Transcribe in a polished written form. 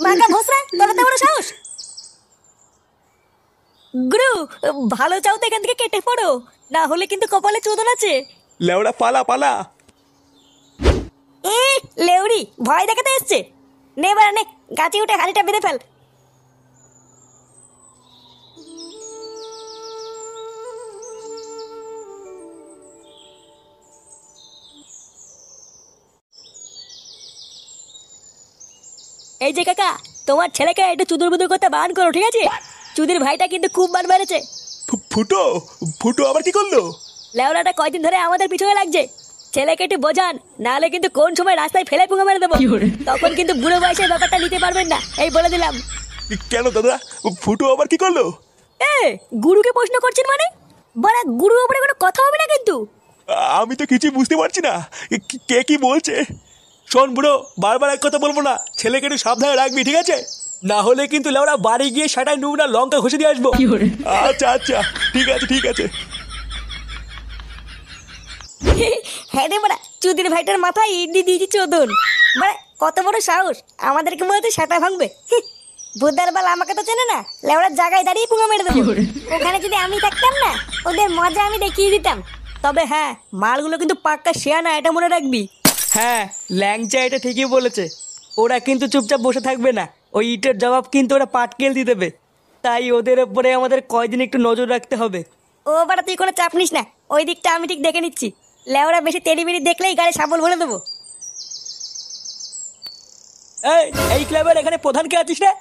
মাকা ভোসরা, তোর এত বড় সাহস! গুরু, ভালো চাও তো এখান থেকে কেটে পড়ো, না হলে কিন্তু কপালে চোদন আছে। লেওড়া পালা পালা। এ লেউড়ি ভয় দেখাতে এসছে। নে এবার নে, গাছে উঠে হাড়িটা বেঁধে ফেল। এই যে কাকা, তোমার ছেলেকে একটু চুদুর বুদুর করতে বারণ করো, ঠিক আছে? চুদির ভাইটা কিন্তু খুব বার বেড়েছে। ফুটো ফুটো আবার কি করলো? লেওড়াটা কয়দিন ধরে আমাদের পিছনে লাগছে। ছেলেকে একটু বোঝান, নাহলে কিন্তু কোন সময় রাস্তায় ফেলে পুঙ্গা মেরে দেবো। তখন কিন্তু বুড়ো বয়সের ব্যাপারটা নিতে পারবেন না, এই বলে দিলাম। কেন দাদা, ফুটো আবার কি করলো? এ গুরুকে প্রশ্ন করছেন মানে? বড়া গুরু উপরে কোনো কথা হবে না কিন্তু। আমি তো কিছুই বুঝতে পারছি না কে কি বলছে। শোন বুড়ো, বারবার এক কথা বলবো না, ছেলেকে একটু সাবধানে রাখবি, ঠিক আছে? না হলে কিন্তু লেওড়া বাড়ি গিয়ে সেটাই নুবনা লঙ্কা ঘষে দিয়ে আসবো। আচ্ছা আচ্ছা, ঠিক আছে ঠিক আছে। হ্যাঁ রে বড়া, চুদির ভাইটার মাথায় ইডলি দিয়েছি চোদন। বড়া কত বড় সাহস, আমাদেরকে বলতে সেটা ভাঙবে। বুধার বাল আমাকে তো চেনে না, লেওড়ার জায়গায় দাঁড়িয়ে পুঙ্গা মেরে দেবো। ওখানে যদি আমি থাকতাম না, ওদের মজা আমি দেখিয়ে দিতাম। তবে হ্যাঁ, মালগুলো কিন্তু পাক্কা শেয়ানা, এটা মনে রাখবি। হ্যাঁ, ল্যাংচা এটা ঠিকই বলেছে। ওরা কিন্তু চুপচাপ বসে থাকবে না, ওই ইটের জবাব কিন্তু ওরা পাটকেল দিয়ে দেবে। তাই ওদের উপরে আমাদের কয়দিন একটু নজর রাখতে হবে। ও বাড়া তুই কোনো চাপ নিস না, ওই দিকটা আমি ঠিক দেখে নিচ্ছি। লেওড়া বেশি তেড়িবিড়ি দেখলেই গাড়ি সাবল ভরে দেবো। এই এই ক্লাবের এখানে প্রধান কে আছিস রে?